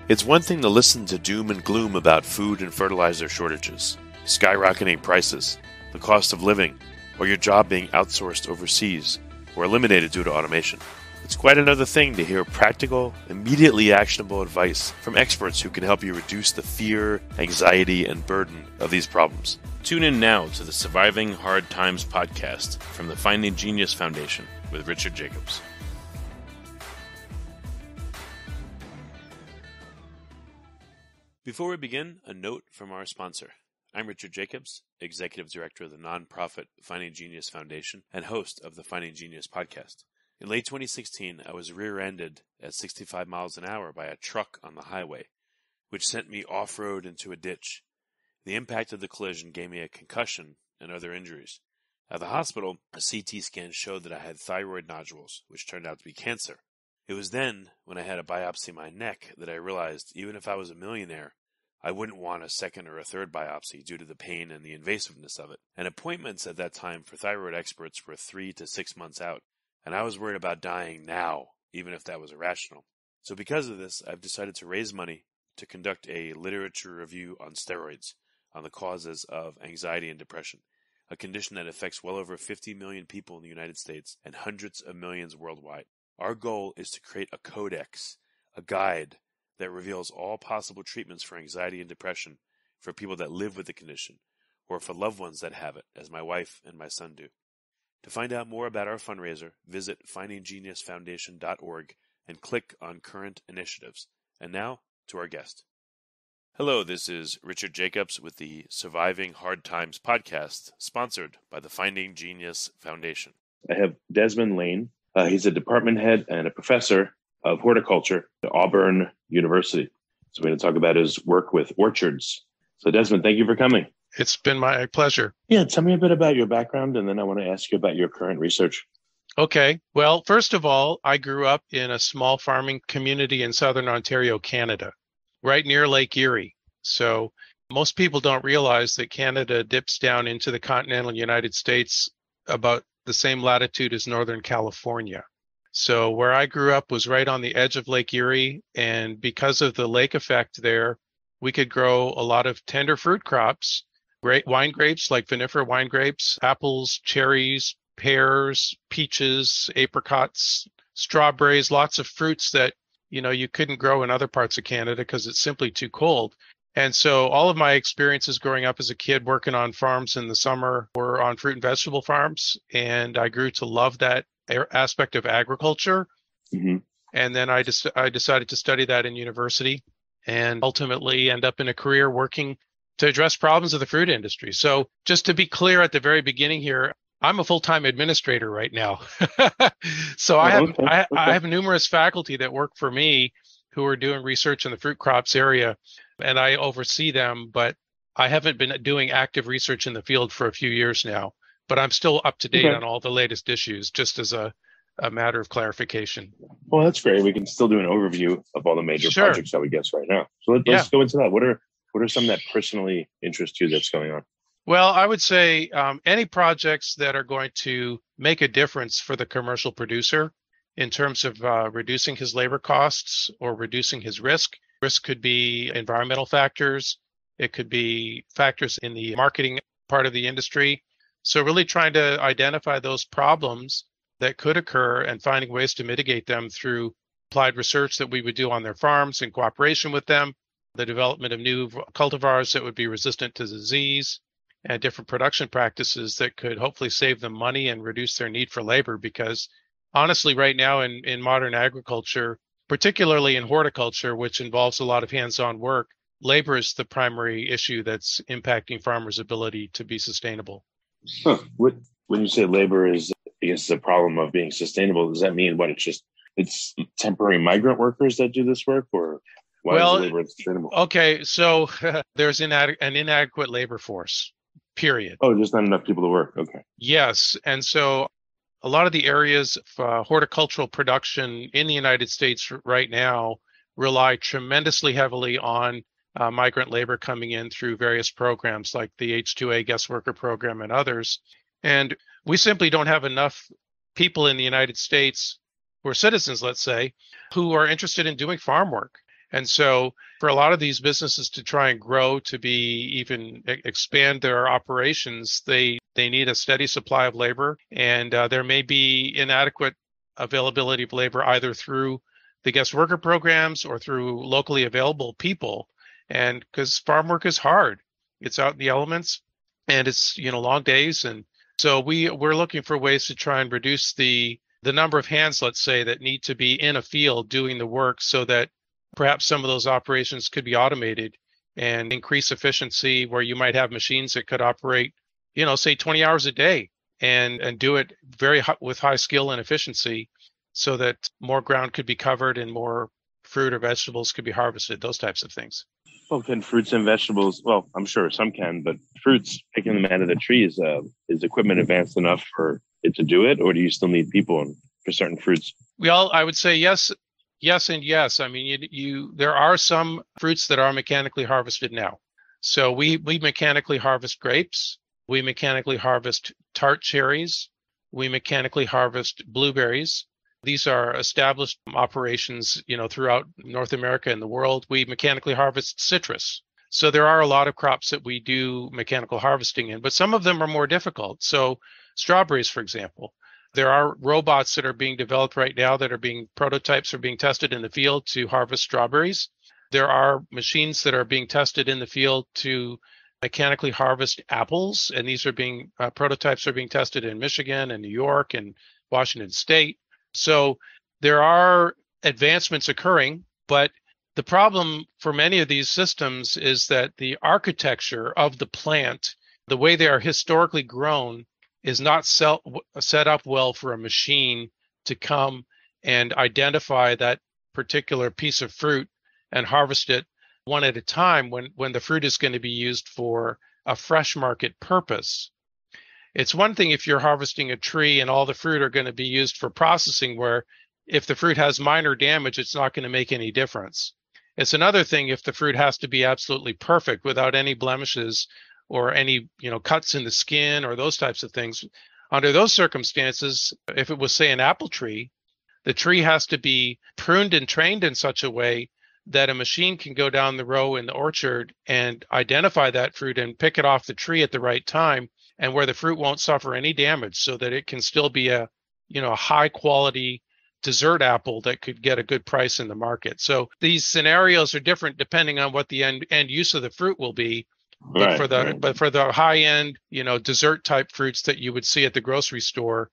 It's one thing to listen to doom and gloom about food and fertilizer shortages, skyrocketing prices, the cost of living, or your job being outsourced overseas or eliminated due to automation. It's quite another thing to hear practical, immediately actionable advice from experts who can help you reduce the fear, anxiety, and burden of these problems. Tune in now to the Surviving Hard Times podcast from the Finding Genius Foundation with Richard Jacobs. Before we begin, a note from our sponsor. I'm Richard Jacobs, Executive Director of the nonprofit Finding Genius Foundation and host of the Finding Genius podcast. In late 2016, I was rear-ended at 65 miles an hour by a truck on the highway, which sent me off-road into a ditch. The impact of the collision gave me a concussion and other injuries. At the hospital, a CT scan showed that I had thyroid nodules, which turned out to be cancer. It was then, when I had a biopsy of my neck, that I realized even if I was a millionaire, I wouldn't want a second or a third biopsy due to the pain and the invasiveness of it. And appointments at that time for thyroid experts were 3 to 6 months out. And I was worried about dying now, even if that was irrational. So because of this, I've decided to raise money to conduct a literature review on steroids, on the causes of anxiety and depression, a condition that affects well over 50 million people in the United States and hundreds of millions worldwide. Our goal is to create a codex, a guide that reveals all possible treatments for anxiety and depression for people that live with the condition, or for loved ones that have it, as my wife and my son do. To find out more about our fundraiser, visit findinggeniusfoundation.org and click on Current Initiatives. And now, to our guest. Hello, this is Richard Jacobs with the Surviving Hard Times podcast, sponsored by the Finding Genius Foundation. I have Desmond Layne. He's a department head and a professor of horticulture at Auburn University. So we're going to talk about his work with orchards. So Desmond, thank you for coming. It's been my pleasure. Yeah, tell me a bit about your background, and then I want to ask you about your current research. Okay. Well, first of all, I grew up in a small farming community in southern Ontario, Canada, right near Lake Erie. So most people don't realize that Canada dips down into the continental United States about the same latitude as Northern California. So where I grew up was right on the edge of Lake Erie, and because of the lake effect there, we could grow a lot of tender fruit crops. Great wine grapes, like vinifera wine grapes, apples, cherries, pears, peaches, apricots, strawberries, lots of fruits that, you couldn't grow in other parts of Canada because it's simply too cold. And so all of my experiences growing up as a kid working on farms in the summer were on fruit and vegetable farms. And I grew to love that aspect of agriculture. Mm-hmm. And then I decided to study that in university and ultimately end up in a career working to address problems of the fruit industry. So just to be clear at the very beginning here, I'm a full-time administrator right now. So I have numerous faculty that work for me who are doing research in the fruit crops area, and I oversee them, but I haven't been doing active research in the field for a few years now, but I'm still up to date on all the latest issues, just as a matter of clarification. Well, that's great. We can still do an overview of all the major projects that we guess right now. So let's go into that. What are some that personally interest you that's going on? Well, I would say any projects that are going to make a difference for the commercial producer in terms of reducing his labor costs or reducing his risk. Risk could be environmental factors. It could be factors in the marketing part of the industry. So really trying to identify those problems that could occur and finding ways to mitigate them through applied research that we would do on their farms in cooperation with them, the development of new cultivars that would be resistant to disease, and different production practices that could hopefully save them money and reduce their need for labor. Because honestly, right now in modern agriculture, particularly in horticulture, which involves a lot of hands-on work, labor is the primary issue that's impacting farmers' ability to be sustainable. Huh. When you say labor is, I guess, the problem of being sustainable, does that mean it's temporary migrant workers that do this work, or why is labor sustainable? Okay, so there's an inadequate labor force, period. Oh, there's not enough people to work. Okay. Yes, and so a lot of the areas of horticultural production in the United States right now rely tremendously heavily on migrant labor coming in through various programs like the H-2A guest worker program and others. And we simply don't have enough people in the United States who are citizens, let's say, who are interested in doing farm work. And so for a lot of these businesses to try and grow, to be even expand their operations, they need a steady supply of labor, and there may be inadequate availability of labor either through the guest worker programs or through locally available people. And because farm work is hard, it's out in the elements, and it's long days, and so we're looking for ways to try and reduce the number of hands, let's say, that need to be in a field doing the work, so that perhaps some of those operations could be automated and increase efficiency, where you might have machines that could operate, say 20 hours a day and do it with high skill and efficiency, so that more ground could be covered and more fruit or vegetables could be harvested, those types of things. Well, can fruits and vegetables, well, I'm sure some can, but fruits, picking them out of the trees, is equipment advanced enough for it to do it? Or do you still need people for certain fruits? I would say yes and yes. I mean, there are some fruits that are mechanically harvested now. So we mechanically harvest grapes. We mechanically harvest tart cherries. We mechanically harvest blueberries. These are established operations, throughout North America and the world. We mechanically harvest citrus. So there are a lot of crops that we do mechanical harvesting in, but some of them are more difficult. So strawberries, for example, there are robots that are being developed right now prototypes are being tested in the field to harvest strawberries. There are machines that are being tested in the field to mechanically harvest apples, and these are prototypes are being tested in Michigan and New York and Washington State. So there are advancements occurring, but the problem for many of these systems is that the architecture of the plant, the way they are historically grown, is not set up well for a machine to come and identify that particular piece of fruit and harvest it one at a time when the fruit is going to be used for a fresh market purpose. It's one thing if you're harvesting a tree and all the fruit are going to be used for processing, where if the fruit has minor damage, it's not going to make any difference. It's another thing if the fruit has to be absolutely perfect without any blemishes or any, cuts in the skin or those types of things. Under those circumstances, if it was, say, an apple tree, the tree has to be pruned and trained in such a way that a machine can go down the row in the orchard and identify that fruit and pick it off the tree at the right time, and where the fruit won't suffer any damage, so that it can still be a high quality dessert apple that could get a good price in the market. So these scenarios are different depending on what the end use of the fruit will be. But for the high end, dessert type fruits that you would see at the grocery store,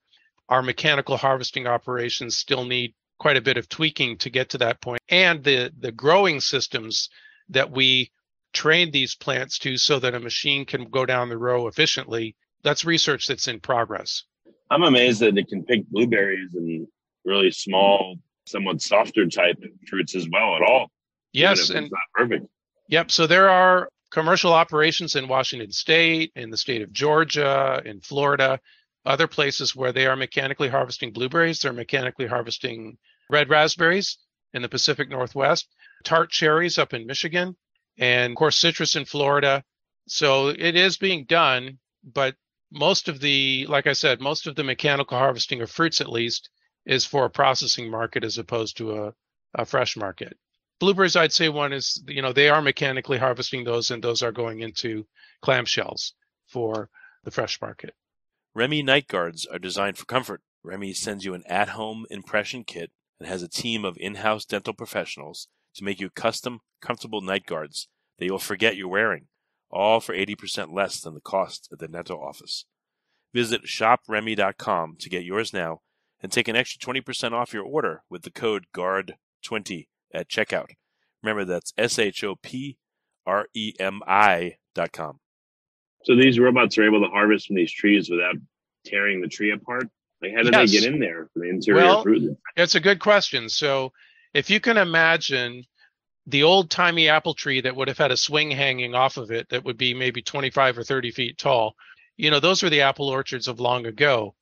our mechanical harvesting operations still need quite a bit of tweaking to get to that point. And the growing systems that we train these plants to, so that a machine can go down the row efficiently, that's research that's in progress. I'm amazed that it can pick blueberries and really small, somewhat softer type fruits as well at all. Yes. And it's not perfect. Yep. So there are commercial operations in Washington State, in the state of Georgia, in Florida, other places where they are mechanically harvesting blueberries. They're mechanically harvesting red raspberries in the Pacific Northwest, tart cherries up in Michigan, and of course citrus in Florida. So it is being done, but most of the mechanical harvesting of fruits, at least, is for a processing market as opposed to a fresh market. Blueberries, I'd say one is, they are mechanically harvesting those, and those are going into clamshells for the fresh market. Remy night guards are designed for comfort. Remy sends you an at-home impression kit and has a team of in-house dental professionals to make you custom, comfortable night guards that you'll forget you're wearing, all for 80% less than the cost at the dental office. Visit shopremy.com to get yours now and take an extra 20% off your order with the code GUARD20 at checkout. Remember, that's shopremi.com. So these robots are able to harvest from these trees without tearing the tree apart? Like, how do they get in there for the interior fruit? It's a good question. So if you can imagine the old-timey apple tree that would have had a swing hanging off of it that would be maybe 25 or 30 feet tall, those were the apple orchards of long ago.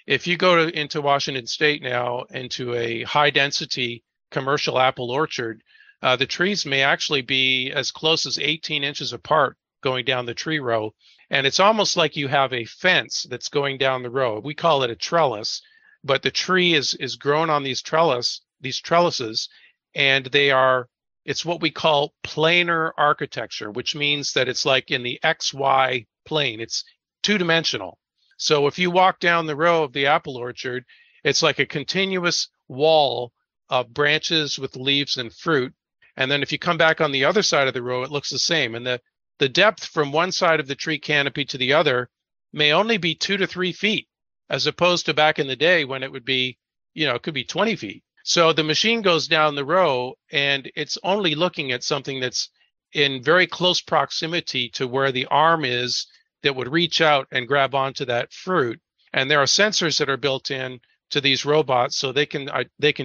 If you go into Washington State now, into a high-density commercial apple orchard, the trees may actually be as close as 18 inches apart going down the tree row. And it's almost like you have a fence that's going down the row. We call it a trellis, but the tree is grown on these trellises, and they are it's what we call planar architecture, which means that it's like in the XY plane. It's two-dimensional. So if you walk down the row of the apple orchard, it's like a continuous wall of branches with leaves and fruit. And then if you come back on the other side of the row, it looks the same. And the depth from one side of the tree canopy to the other may only be 2 to 3 feet, as opposed to back in the day when it would be, it could be 20 feet. So the machine goes down the row and it's only looking at something that's in very close proximity to where the arm is that would reach out and grab onto that fruit. And there are sensors that are built in to these robots so they can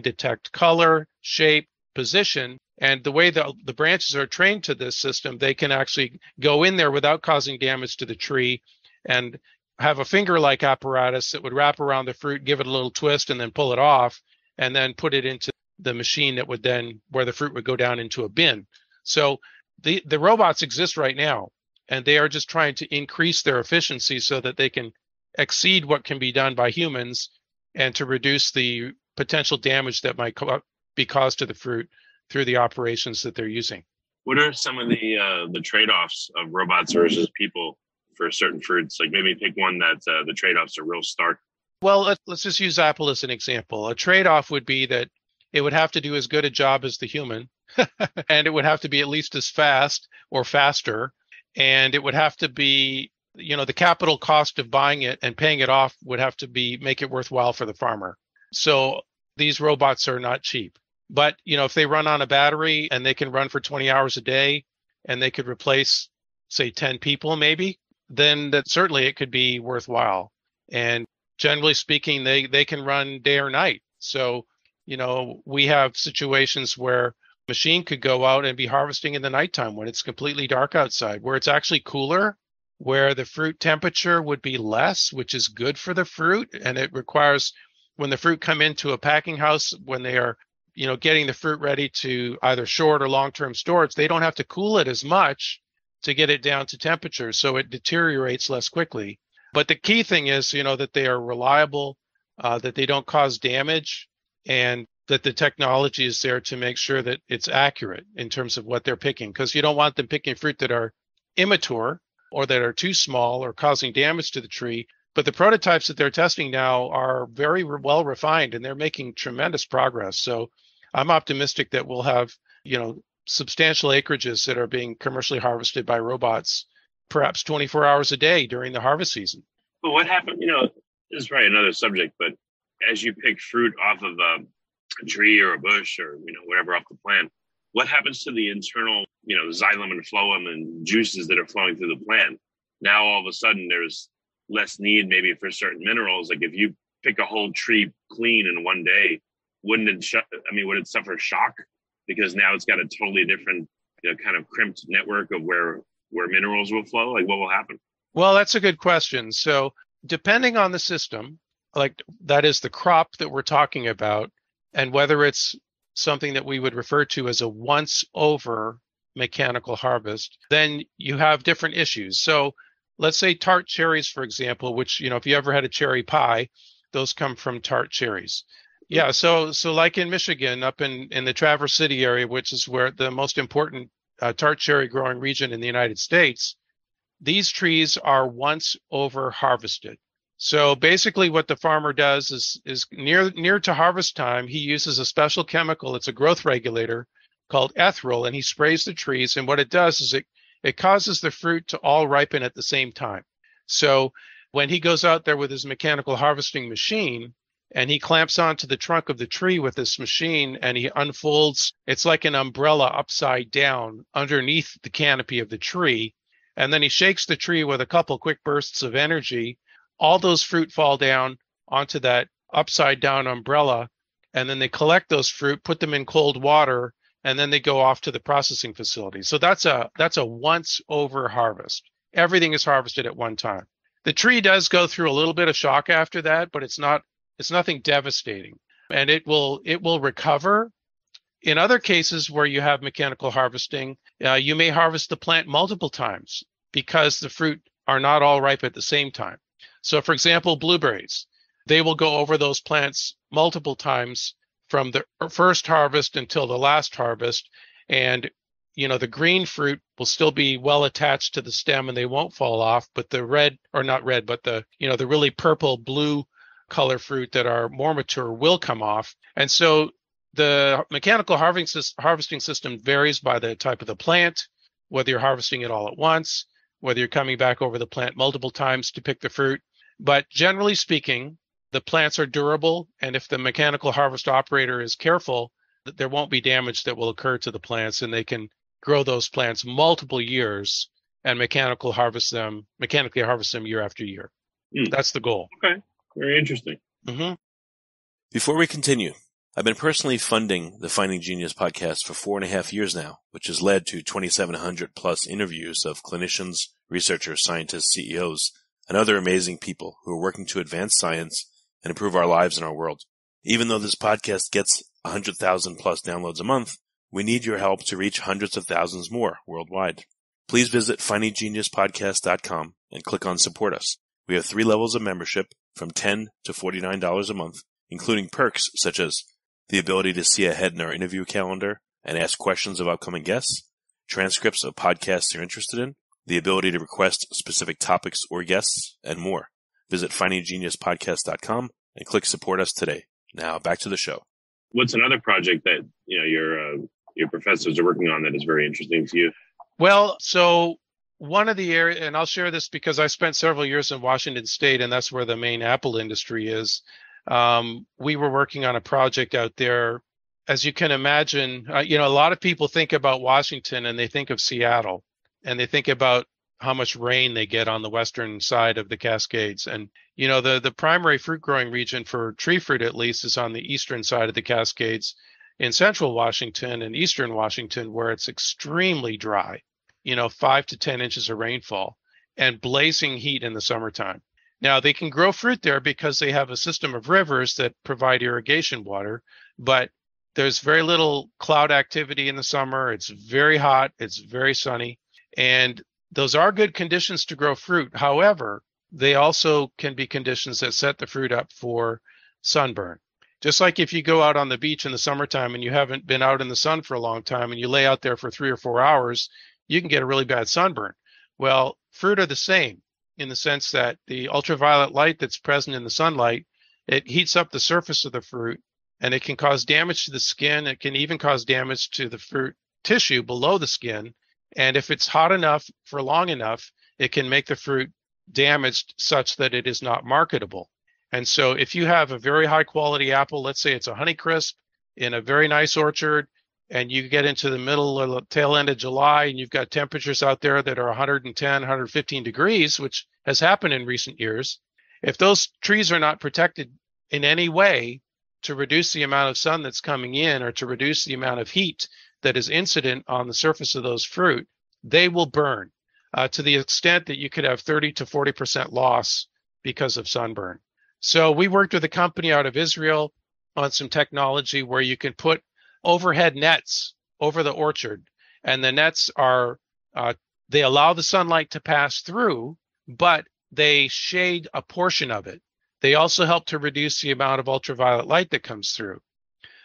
detect color, shape, position. And the way that the branches are trained to this system, they can actually go in there without causing damage to the tree and have a finger-like apparatus that would wrap around the fruit, give it a little twist, and then pull it off, and then put it into the machine that would then, where the fruit would go down into a bin. So the robots exist right now, and they are just trying to increase their efficiency so that they can exceed what can be done by humans and to reduce the potential damage that might be caused to the fruit through the operations that they're using. What are some of the trade-offs of robots versus people for certain fruits? Like maybe pick one that the trade-offs are real stark. Well, let's just use apple as an example. A trade-off would be that it would have to do as good a job as the human, and it would have to be at least as fast or faster, and it would have to be, the capital cost of buying it and paying it off would have to make it worthwhile for the farmer. So these robots are not cheap. But, if they run on a battery and they can run for 20 hours a day and they could replace, say, 10 people maybe, then that certainly it could be worthwhile. And generally speaking, they can run day or night. So, we have situations where a machine could go out and be harvesting in the nighttime when it's completely dark outside, where it's actually cooler, where the fruit temperature would be less, which is good for the fruit. And it requires, when the fruit come into a packing house, when they are getting the fruit ready to either short or long-term storage, they don't have to cool it as much to get it down to temperature, so it deteriorates less quickly. But the key thing is, that they are reliable, that they don't cause damage, and that the technology is there to make sure that it's accurate in terms of what they're picking, because you don't want them picking fruit that are immature or that are too small or causing damage to the tree. But the prototypes that they're testing now are very well refined, and they're making tremendous progress. So I'm optimistic that we'll have, substantial acreages that are being commercially harvested by robots, perhaps 24 hours a day during the harvest season. But what happened, this is probably another subject, but as you pick fruit off of a tree or a bush or, whatever off the plant, what happens to the internal, xylem and phloem and juices that are flowing through the plant? Now, all of a sudden, there's less need maybe for certain minerals. Like if you pick a whole tree clean in one day, would it suffer shock? Because now it's got a totally different kind of crimped network of where minerals will flow. Like what will happen? Well, that's a good question. So depending on the system, like that is the crop that we're talking about, and whether it's something that we would refer to as a once over mechanical harvest, then you have different issues. So let's say tart cherries, for example, which, if you ever had a cherry pie, those come from tart cherries. Yeah, so like in Michigan, up in the Traverse City area, which is where the most important tart cherry growing region in the United States, these trees are once over harvested. So basically what the farmer does is near to harvest time, he uses a special chemical. It's a growth regulator called ethyl, and he sprays the trees. And what it does is it causes the fruit to all ripen at the same time. So when he goes out there with his mechanical harvesting machine, and he clamps onto the trunk of the tree with this machine, and he unfolds, it's like an umbrella upside down underneath the canopy of the tree. And then he shakes the tree with a couple quick bursts of energy. All those fruit fall down onto that upside down umbrella. And then they collect those fruit, put them in cold water, and then they go off to the processing facility. So that's a once over harvest. Everything is harvested at one time. The tree does go through a little bit of shock after that, but it's nothing devastating, and it will recover. In other cases where you have mechanical harvesting, you may harvest the plant multiple times because the fruit are not all ripe at the same time. So for example, blueberries, they will go over those plants multiple times from the first harvest until the last harvest. And, the green fruit will still be well attached to the stem and they won't fall off, but the red, or not red, but the really purple, blue color fruit that are more mature will come off. And so the mechanical harvesting system varies by the type of the plant, whether you're harvesting it all at once, whether you're coming back over the plant multiple times to pick the fruit. But generally speaking, the plants are durable, and if the mechanical harvest operator is careful, there won't be damage that will occur to the plants, and they can grow those plants multiple years and mechanically harvest them year after year. That's the goal. Okay, very interesting. Mm-hmm. Before we continue, I've been personally funding the Finding Genius podcast for 4.5 years now, which has led to 2,700 plus interviews of clinicians, researchers, scientists, CEOs, and other amazing people who are working to advance science and improve our lives and our world. Even though this podcast gets 100,000 plus downloads a month, we need your help to reach hundreds of thousands more worldwide. Please visit findinggeniuspodcast.com and click on Support Us. We have 3 levels of membership from $10 to $49 a month, including perks such as the ability to see ahead in our interview calendar and ask questions of upcoming guests, transcripts of podcasts you're interested in, the ability to request specific topics or guests, and more. Visit findinggeniuspodcast.com and click Support Us today. Now back to the show. What's another project that your professors are working on that is very interesting to you? Well, so one of the areas, and I'll share this because I spent several years in Washington State, and that's where the main apple industry is. We were working on a project out there. As you can imagine, a lot of people think about Washington and they think of Seattle, and they think about how much rain they get on the western side of the Cascades. And, the primary fruit growing region for tree fruit, at least, is on the eastern side of the Cascades in central Washington and eastern Washington, where it's extremely dry, 5 to 10 inches of rainfall and blazing heat in the summertime. Now, they can grow fruit there because they have a system of rivers that provide irrigation water, but there's very little cloud activity in the summer. It's very hot. It's very sunny. And those are good conditions to grow fruit. However, they also can be conditions that set the fruit up for sunburn. Just like if you go out on the beach in the summertime and you haven't been out in the sun for a long time and you lay out there for 3 or 4 hours, you can get a really bad sunburn. Well, fruit are the same in the sense that the ultraviolet light that's present in the sunlight, it heats up the surface of the fruit and it can cause damage to the skin. It can even cause damage to the fruit tissue below the skin. And if it's hot enough for long enough, it can make the fruit damaged such that it is not marketable. And so if you have a very high quality apple, let's say it's a Honeycrisp in a very nice orchard, and you get into the middle or the tail end of July and you've got temperatures out there that are 110, 115 degrees, which has happened in recent years, if those trees are not protected in any way to reduce the amount of sun that's coming in or to reduce the amount of heat that is incident on the surface of those fruit, they will burn to the extent that you could have 30 to 40% loss because of sunburn. So we worked with a company out of Israel on some technology where you can put overhead nets over the orchard, and the nets are, they allow the sunlight to pass through, but they shade a portion of it. They also help to reduce the amount of ultraviolet light that comes through.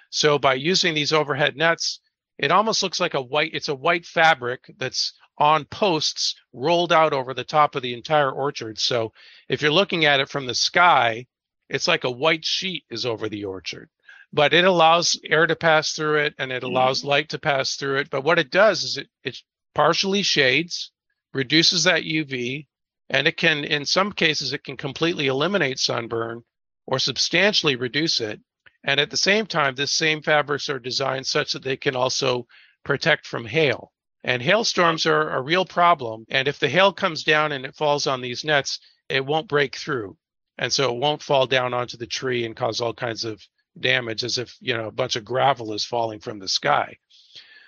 So by using these overhead nets, it almost looks like it's a white fabric that's on posts rolled out over the top of the entire orchard. So if you're looking at it from the sky, it's like a white sheet is over the orchard. But it allows air to pass through it and it allows light to pass through it. But what it does is it partially shades, reduces that UV, and it can, in some cases, it can completely eliminate sunburn or substantially reduce it. And at the same time, this same fabrics are designed such that they can also protect from hail. And hailstorms are a real problem. And if the hail comes down and it falls on these nets, it won't break through. And so it won't fall down onto the tree and cause all kinds of damage as if, a bunch of gravel is falling from the sky.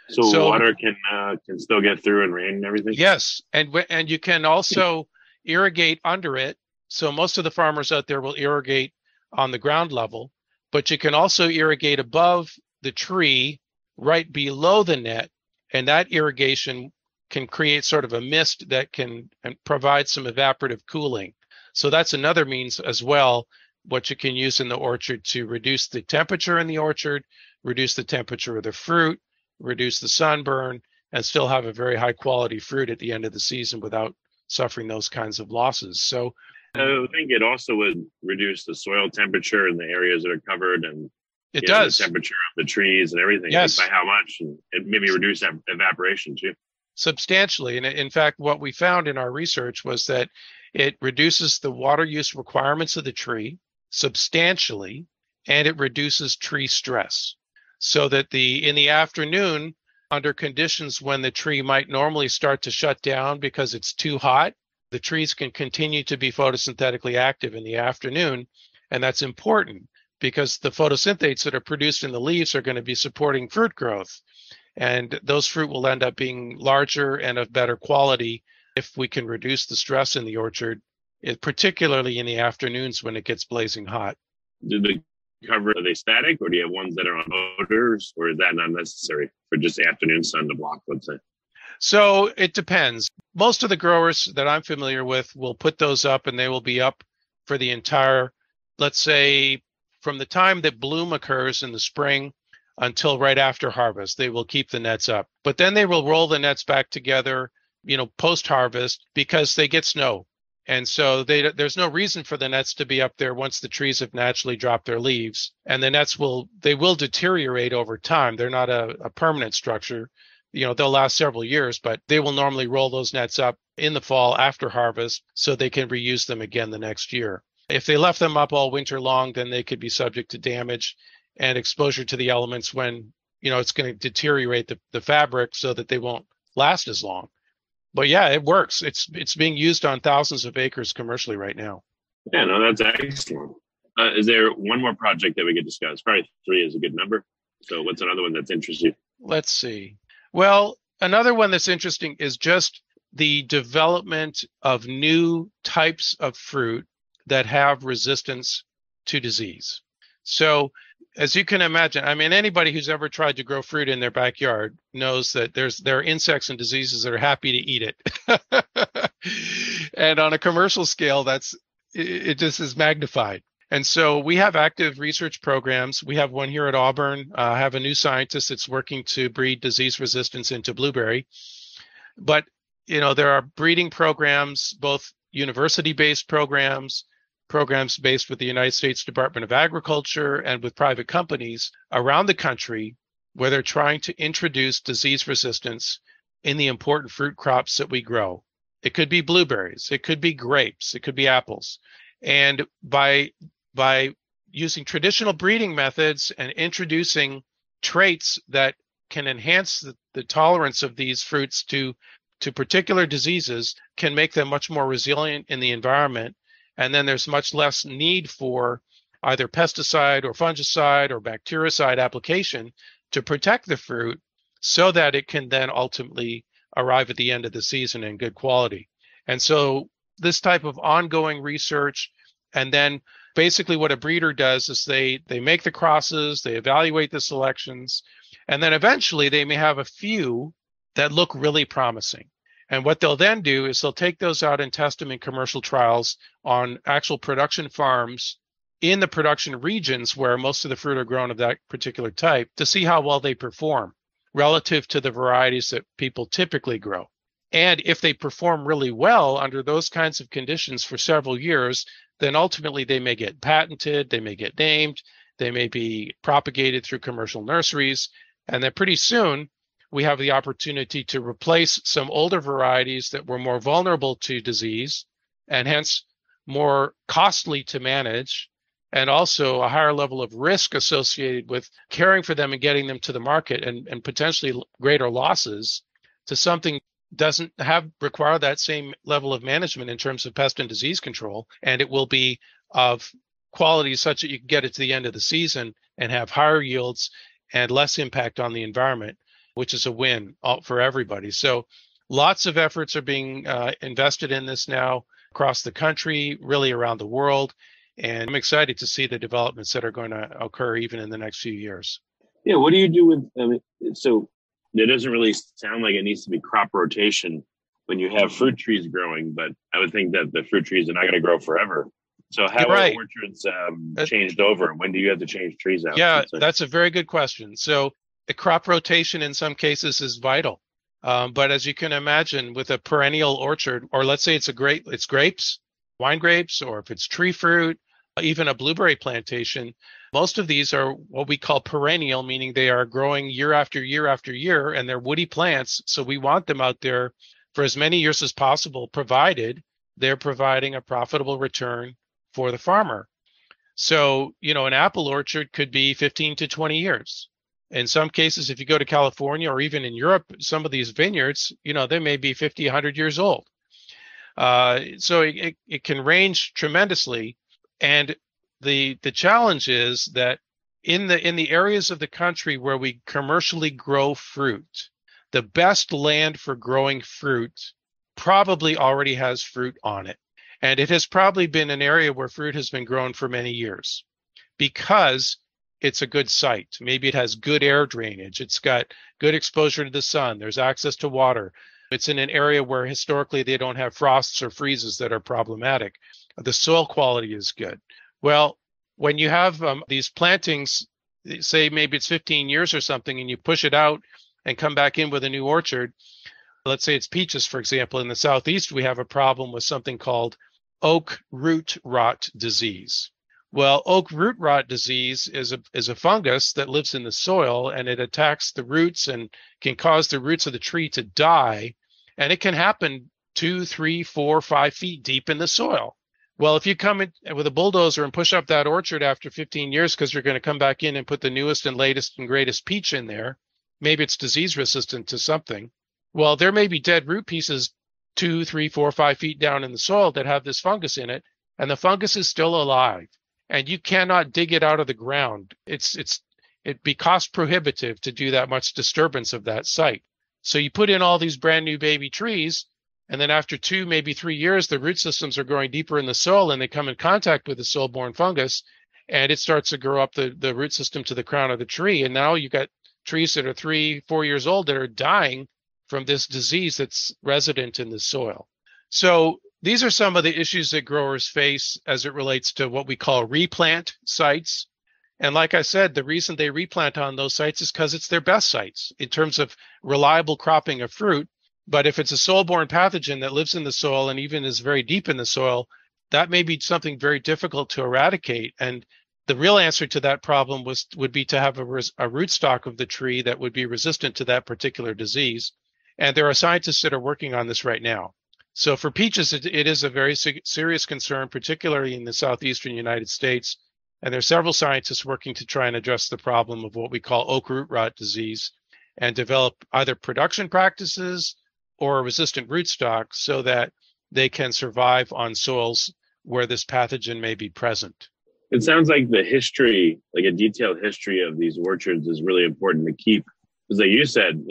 So water can still get through and rain and everything? Yes. And you can also irrigate under it. So most of the farmers out there will irrigate on the ground level, but you can also irrigate above the tree right below the net. And that irrigation can create sort of a mist that can provide some evaporative cooling. So that's another means as well, what you can use in the orchard to reduce the temperature in the orchard, reduce the temperature of the fruit, reduce the sunburn, and still have a very high quality fruit at the end of the season without suffering those kinds of losses. So I think it also would reduce the soil temperature in the areas that are covered, and it does. The temperature of the trees and everything. Yes. Like by how much, and it maybe reduce evaporation too. Substantially. And in fact, what we found in our research was that it reduces the water use requirements of the tree substantially, and it reduces tree stress. So that in the afternoon, under conditions when the tree might normally start to shut down because it's too hot, the trees can continue to be photosynthetically active in the afternoon. And that's important because the photosynthates that are produced in the leaves are going to be supporting fruit growth. And those fruit will end up being larger and of better quality if we can reduce the stress in the orchard, particularly in the afternoons when it gets blazing hot. Do the cover, are they static, or do you have ones that are on motors, or is that not necessary for just the afternoon sun to block, let's say? So it depends. Most of the growers that I'm familiar with will put those up, and they will be up for the entire, let's say, from the time that bloom occurs in the spring until right after harvest. They will keep the nets up. But then they will roll the nets back together, post-harvest, because they get snow. And so there's no reason for the nets to be up there once the trees have naturally dropped their leaves. And the nets will deteriorate over time. They're not a permanent structure. They'll last several years, but they will normally roll those nets up in the fall after harvest so they can reuse them again the next year. If they left them up all winter long, then they could be subject to damage and exposure to the elements when, it's going to deteriorate the fabric so that they won't last as long. But yeah, it works. It's being used on thousands of acres commercially right now. Yeah, no, that's excellent. Is there one more project that we could discuss? Probably 3 is a good number. So what's another one that's interesting? Let's see. Well, another one that's interesting is just the development of new types of fruit that have resistance to disease. So as you can imagine, anybody who's ever tried to grow fruit in their backyard knows that there are insects and diseases that are happy to eat it. And on a commercial scale, it just is magnified. And so we have active research programs. We have one here at Auburn. I have a new scientist that's working to breed disease resistance into blueberry. But, there are breeding programs, both university-based programs based with the United States Department of Agriculture and with private companies around the country where they're trying to introduce disease resistance in the important fruit crops that we grow. It could be blueberries, it could be grapes, it could be apples. And by using traditional breeding methods and introducing traits that can enhance the tolerance of these fruits to particular diseases, can make them much more resilient in the environment. And then there's much less need for either pesticide or fungicide or bactericide application to protect the fruit so that it can then ultimately arrive at the end of the season in good quality. And so this type of ongoing research, and then basically what a breeder does is they make the crosses, they evaluate the selections, and then eventually they may have a few that look really promising. And what they'll then do is they'll take those out and test them in commercial trials on actual production farms in the production regions where most of the fruit are grown of that particular type to see how well they perform relative to the varieties that people typically grow. And if they perform really well under those kinds of conditions for several years, then ultimately they may get patented, they may get named, they may be propagated through commercial nurseries, and then pretty soon we have the opportunity to replace some older varieties that were more vulnerable to disease and hence more costly to manage, and also a higher level of risk associated with caring for them and getting them to the market and potentially greater losses, to something doesn't require that same level of management in terms of pest and disease control. And it will be of quality such that you can get it to the end of the season and have higher yields and less impact on the environment, which is a win for everybody. So lots of efforts are being invested in this now across the country, really around the world. And I'm excited to see the developments that are going to occur even in the next few years. Yeah, what do you do with, so it doesn't really sound like it needs to be crop rotation when you have fruit trees growing, but I would think that the fruit trees are not going to grow forever. So how are orchards changed over? When do you have to change trees out? Yeah, that's a very good question. So A crop rotation in some cases is vital. But as you can imagine, with a perennial orchard, or let's say it's grapes, wine grapes, or if it's tree fruit, even a blueberry plantation, most of these are what we call perennial, meaning they are growing year after year after year, and they're woody plants. So we want them out there for as many years as possible, provided they're providing a profitable return for the farmer. So, an apple orchard could be 15 to 20 years. In some cases, if you go to California or even in Europe, some of these vineyards, they may be 50, 100 years old. So it can range tremendously. And the challenge is that in the areas of the country where we commercially grow fruit, the best land for growing fruit probably already has fruit on it. And it has probably been an area where fruit has been grown for many years because it's a good site. Maybe it has good air drainage. It's got good exposure to the sun. There's access to water. It's in an area where historically they don't have frosts or freezes that are problematic. The soil quality is good. Well, when you have these plantings, say maybe it's 15 years or something, and you push it out and come back in with a new orchard, let's say it's peaches, for example. In the Southeast, we have a problem with something called oak root rot disease. Well, oak root rot disease is a fungus that lives in the soil, and it attacks the roots and can cause the roots of the tree to die. And it can happen 2, 3, 4, 5 feet deep in the soil. Well, if you come in with a bulldozer and push up that orchard after 15 years because you're going to come back in and put the newest and latest and greatest peach in there, maybe it's disease resistant to something. Well, there may be dead root pieces 2, 3, 4, 5 feet down in the soil that have this fungus in it, and the fungus is still alive. And you cannot dig it out of the ground. It'd be cost prohibitive to do that much disturbance of that site. So you put in all these brand new baby trees, and then after 2, maybe 3 years, the root systems are growing deeper in the soil, and they come in contact with the soil-borne fungus, and it starts to grow up the root system to the crown of the tree. And now you got trees that are 3, 4 years old that are dying from this disease that's resident in the soil. So these are some of the issues that growers face as it relates to what we call replant sites. And like I said, the reason they replant on those sites is because it's their best sites in terms of reliable cropping of fruit. But if it's a soil-borne pathogen that lives in the soil and even is very deep in the soil, that may be something very difficult to eradicate. And the real answer to that problem would be to have a rootstock of the tree that would be resistant to that particular disease. And there are scientists that are working on this right now. So for peaches, it is a very serious concern, particularly in the southeastern United States. And there are several scientists working to try and address the problem of what we call oak root rot disease and develop either production practices or a resistant rootstock so that they can survive on soils where this pathogen may be present. It sounds like the history, like a detailed history of these orchards is really important to keep. Because like you said,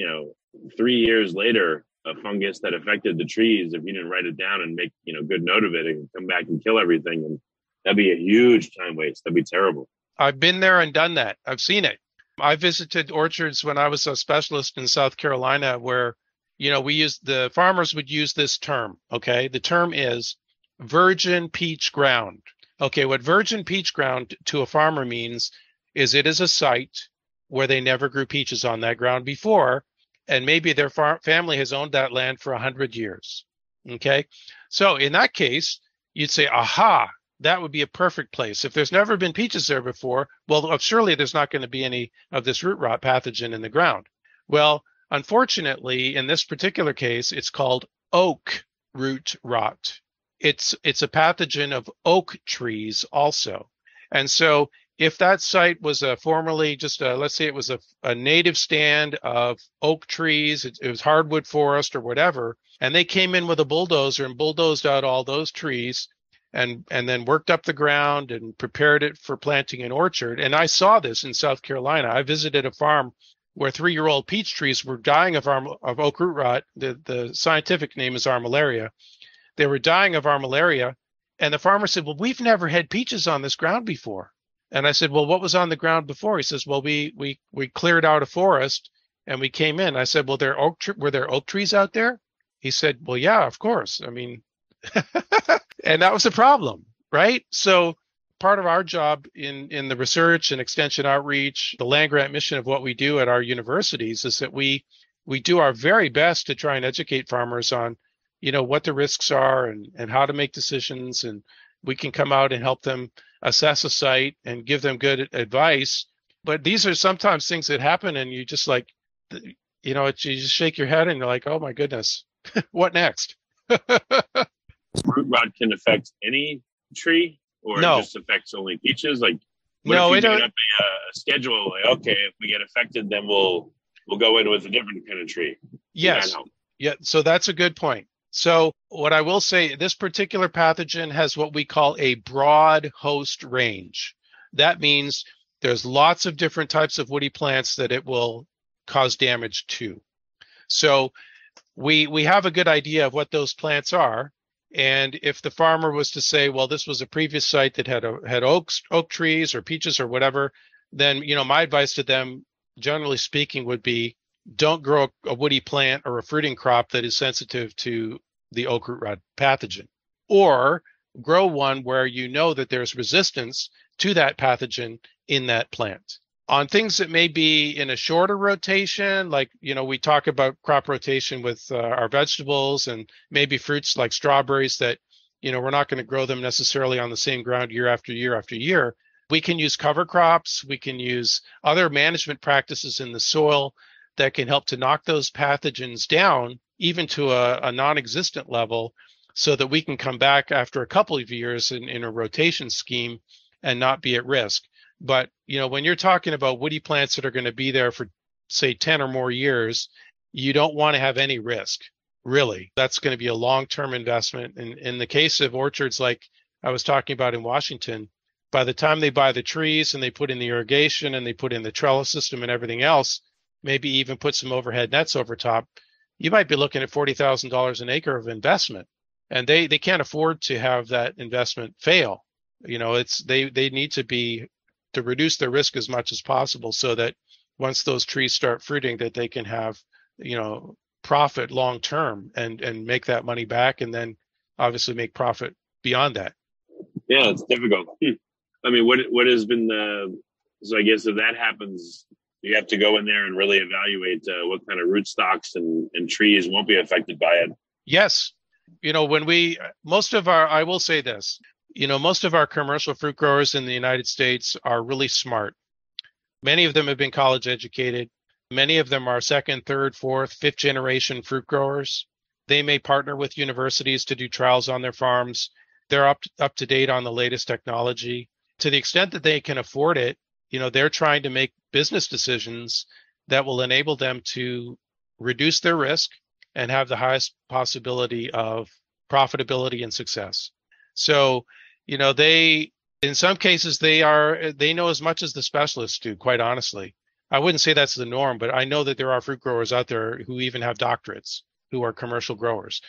3 years later, a fungus that affected the trees, if you didn't write it down and make, good note of it, it can come back and kill everything. And that'd be a huge time waste. That'd be terrible. I've been there and done that. I've seen it. I visited orchards when I was a specialist in South Carolina where, the farmers would use this term. Okay. The term is virgin peach ground. Okay. What virgin peach ground to a farmer means is it is a site where they never grew peaches on that ground before. And maybe their family has owned that land for 100 years. Okay. So in that case, you'd say, aha, that would be a perfect place. If there's never been peaches there before, well, surely there's not going to be any of this root rot pathogen in the ground. Well, unfortunately, in this particular case, it's called oak root rot. It's a pathogen of oak trees also. And so if that site was formerly let's say it was a native stand of oak trees, it was hardwood forest or whatever, and they came in with a bulldozer and bulldozed out all those trees and then worked up the ground and prepared it for planting an orchard. And I saw this in South Carolina. I visited a farm where 3-year-old peach trees were dying of oak root rot. The scientific name is armillaria. They were dying of armillaria. And the farmer said, well, we've never had peaches on this ground before. And I said, well, what was on the ground before? He says, well, we cleared out a forest and we came in. I said, well, were there oak trees out there? He said, well, yeah, of course. I mean, and that was the problem, right? So part of our job in the research and extension outreach, the land grant mission of what we do at our universities is that we do our very best to try and educate farmers on, what the risks are and how to make decisions. And we can come out and help them assess a site and give them good advice. But these are sometimes things that happen and you just like, you just shake your head and you're like, oh my goodness, what next? Root rot can affect any tree, or No. it just affects only peaches? Like, what No, if it you make don't. up a schedule? Like, okay, if we get affected, then we'll go in with a different kind of tree. Yes. Yeah. So that's a good point. So what I will say, this particular pathogen has what we call a broad host range. That means there's lots of different types of woody plants that it will cause damage to. So we have a good idea of what those plants are. And if the farmer was to say, well, this was a previous site that had oak trees or peaches or whatever, then, my advice to them, generally speaking, would be don't grow a woody plant or a fruiting crop that is sensitive to the oak root rot pathogen, or grow one where that there's resistance to that pathogen in that plant. On things that may be in a shorter rotation, like, we talk about crop rotation with our vegetables and maybe fruits like strawberries that, we're not going to grow them necessarily on the same ground year after year after year. We can use cover crops. We can use other management practices in the soil that can help to knock those pathogens down, even to a non-existent level, so that we can come back after a couple of years in a rotation scheme and not be at risk. But, when you're talking about woody plants that are going to be there for, say, 10 or more years, you don't want to have any risk, really. That's going to be a long-term investment. And in the case of orchards like I was talking about in Washington, by the time they buy the trees and they put in the irrigation and they put in the trellis system and everything else, maybe even put some overhead nets over top, you might be looking at $40,000 an acre of investment. And they can't afford to have that investment fail. They need to reduce their risk as much as possible so that once those trees start fruiting, that they can have, profit long term and make that money back, and then obviously make profit beyond that. Yeah, it's difficult. I mean, what has been so I guess if that happens, you have to go in there and really evaluate what kind of rootstocks and trees won't be affected by it. Yes. Most of our commercial fruit growers in the United States are really smart. Many of them have been college educated. Many of them are second, third, fourth, fifth generation fruit growers. They may partner with universities to do trials on their farms. They're up to date on the latest technology. To the extent that they can afford it, they're trying to make business decisions that will enable them to reduce their risk and have the highest possibility of profitability and success. So, in some cases, they know as much as the specialists do, quite honestly. I wouldn't say that's the norm, but I know that there are fruit growers out there who even have doctorates who are commercial growers.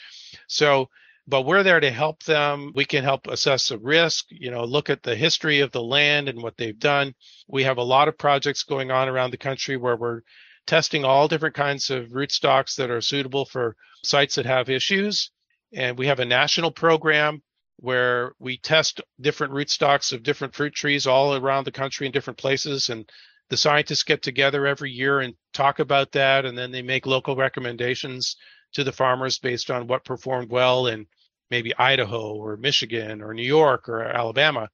So, but we're there to help them. We can help assess the risk, look at the history of the land and what they've done. We have a lot of projects going on around the country where we're testing all different kinds of rootstocks that are suitable for sites that have issues. And we have a national program where we test different rootstocks of different fruit trees all around the country in different places. And the scientists get together every year and talk about that. And then they make local recommendations to the farmers based on what performed well in maybe Idaho or Michigan or New York or Alabama.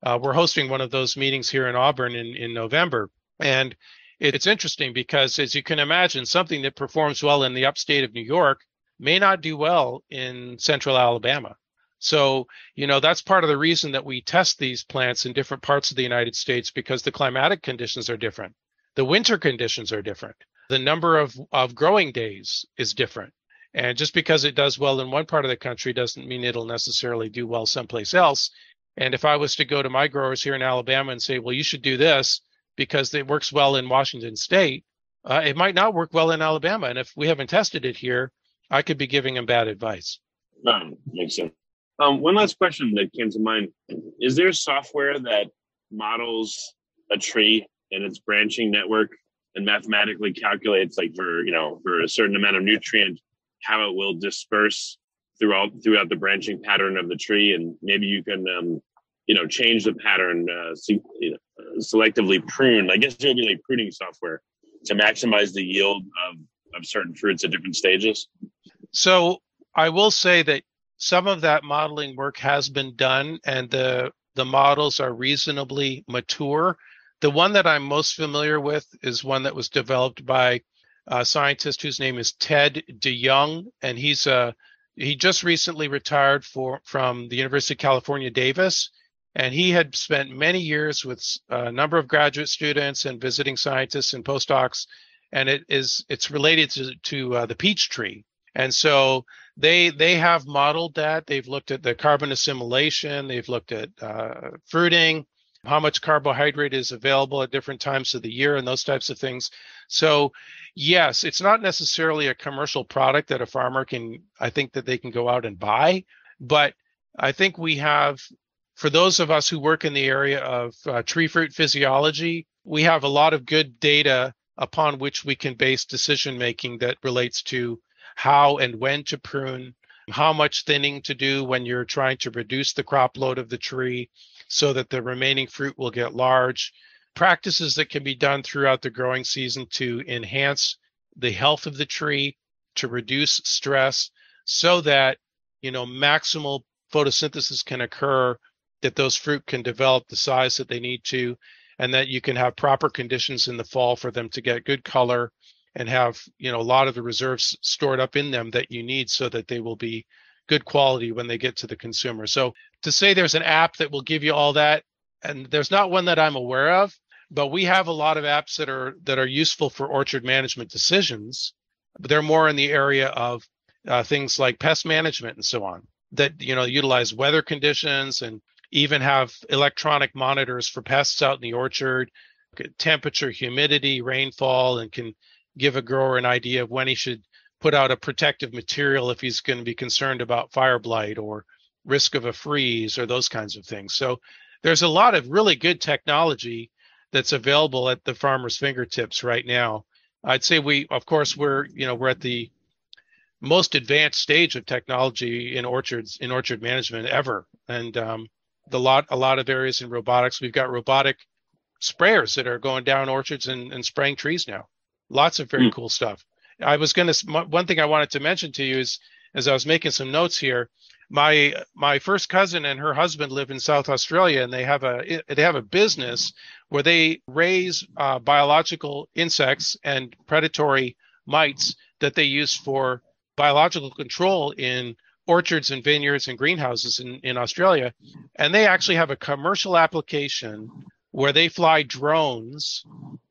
We're hosting one of those meetings here in Auburn in November. And it's interesting because, as you can imagine, something that performs well in the upstate of New York may not do well in central Alabama. So, that's part of the reason that we test these plants in different parts of the United States, because the climatic conditions are different. The winter conditions are different. The number of growing days is different. And just because it does well in one part of the country doesn't mean it'll necessarily do well someplace else. And if I was to go to my growers here in Alabama and say, well, you should do this because it works well in Washington State, it might not work well in Alabama. And if we haven't tested it here, I could be giving them bad advice. Makes sense. One last question that came to mind. Is there software that models a tree and its branching network and mathematically calculates, like for a certain amount of nutrient, how it will disperse throughout the branching pattern of the tree? And maybe you can change the pattern, selectively prune. I guess it would be like pruning software to maximize the yield of certain fruits at different stages. So I will say that some of that modeling work has been done, and the models are reasonably mature. The one that I'm most familiar with is one that was developed by a scientist whose name is Ted DeYoung, and he just recently retired from the University of California, Davis, and he had spent many years with a number of graduate students and visiting scientists and postdocs, and it's related to the peach tree. And so they have modeled that. They've looked at the carbon assimilation. They've looked at fruiting, how much carbohydrate is available at different times of the year, and those types of things. So yes, it's not necessarily a commercial product that a farmer I think that they can go out and buy, but I think we have, for those of us who work in the area of tree fruit physiology, we have a lot of good data upon which we can base decision making that relates to how and when to prune, how much thinning to do when you're trying to reduce the crop load of the tree so that the remaining fruit will get large. Practices that can be done throughout the growing season to enhance the health of the tree, to reduce stress so that, maximal photosynthesis can occur, that those fruit can develop the size that they need to, and that you can have proper conditions in the fall for them to get good color and have, a lot of the reserves stored up in them that you need so that they will be good quality when they get to the consumer. So to say there's an app that will give you all that, and there's not one that I'm aware of, but we have a lot of apps that are useful for orchard management decisions, but they're more in the area of things like pest management and so on, that, utilize weather conditions and even have electronic monitors for pests out in the orchard, temperature, humidity, rainfall, and can give a grower an idea of when he should put out a protective material if he's going to be concerned about fire blight or risk of a freeze or those kinds of things. So there's a lot of really good technology that's available at the farmer's fingertips right now. I'd say we're at the most advanced stage of technology in orchard management ever. And a lot of areas in robotics. We've got robotic sprayers that are going down orchards and spraying trees now. Lots of very cool stuff. One thing I wanted to mention to you is, as I was making some notes here, my first cousin and her husband live in South Australia, and they have a business where they raise biological insects and predatory mites that they use for biological control in orchards and vineyards and greenhouses in Australia. And they actually have a commercial application where they fly drones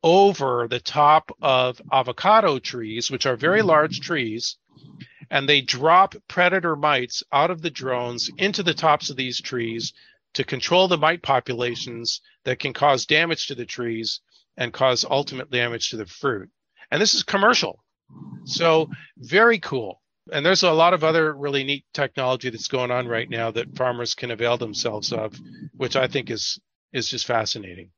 over the top of avocado trees, which are very large trees, and they drop predator mites out of the drones into the tops of these trees to control the mite populations that can cause damage to the trees and cause ultimate damage to the fruit. And this is commercial. So very cool. And there's a lot of other really neat technology that's going on right now that farmers can avail themselves of, which I think is just fascinating.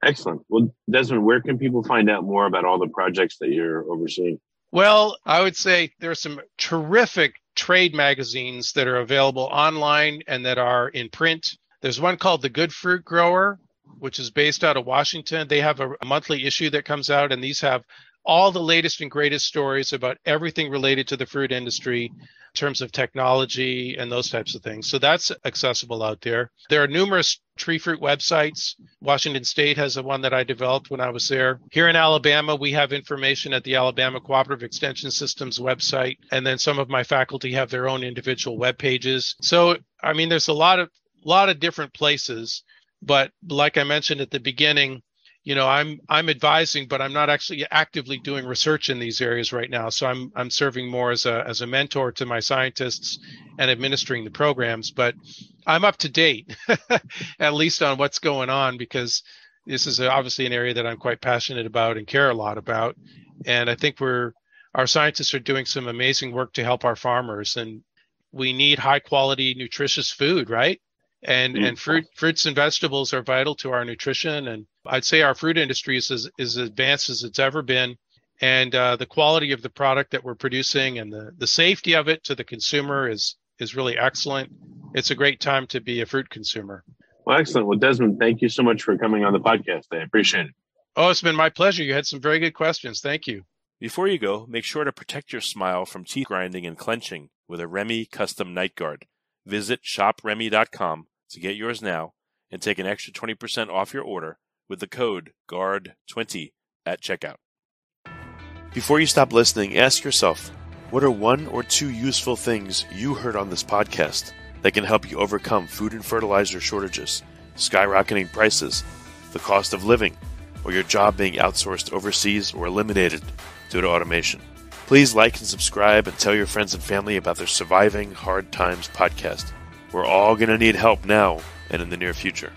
Excellent. Well, Desmond, where can people find out more about all the projects that you're overseeing? Well, I would say there are some terrific trade magazines that are available online and that are in print. There's one called The Good Fruit Grower, which is based out of Washington. They have a monthly issue that comes out, and these have all the latest and greatest stories about everything related to the fruit industry in terms of technology and those types of things. So that's accessible out there. There are numerous tree fruit websites. Washington State has one that I developed when I was there. Here in Alabama, we have information at the Alabama Cooperative Extension Systems website. And then some of my faculty have their own individual web pages. So, I mean, there's a lot of different places. But like I mentioned at the beginning, I'm advising, but I'm not actually actively doing research in these areas right now. So I'm serving more as a mentor to my scientists and administering the programs. But I'm up to date, at least on what's going on, because this is obviously an area that I'm quite passionate about and care a lot about. And I think our scientists are doing some amazing work to help our farmers. And we need high quality, nutritious food, right? And fruits and vegetables are vital to our nutrition. And I'd say our fruit industry is as advanced as it's ever been. And the quality of the product that we're producing and the safety of it to the consumer is really excellent. It's a great time to be a fruit consumer. Well, excellent. Well, Desmond, thank you so much for coming on the podcast. I appreciate it. Oh, it's been my pleasure. You had some very good questions. Thank you. Before you go, make sure to protect your smile from teeth grinding and clenching with a Remy custom night guard. Visit shopremy.com to get yours now and take an extra 20% off your order with the code GUARD20 at checkout. Before you stop listening, ask yourself, what are 1 or 2 useful things you heard on this podcast that can help you overcome food and fertilizer shortages, skyrocketing prices, the cost of living, or your job being outsourced overseas or eliminated due to automation? Please like and subscribe and tell your friends and family about their Surviving Hard Times podcast. We're all going to need help now and in the near future.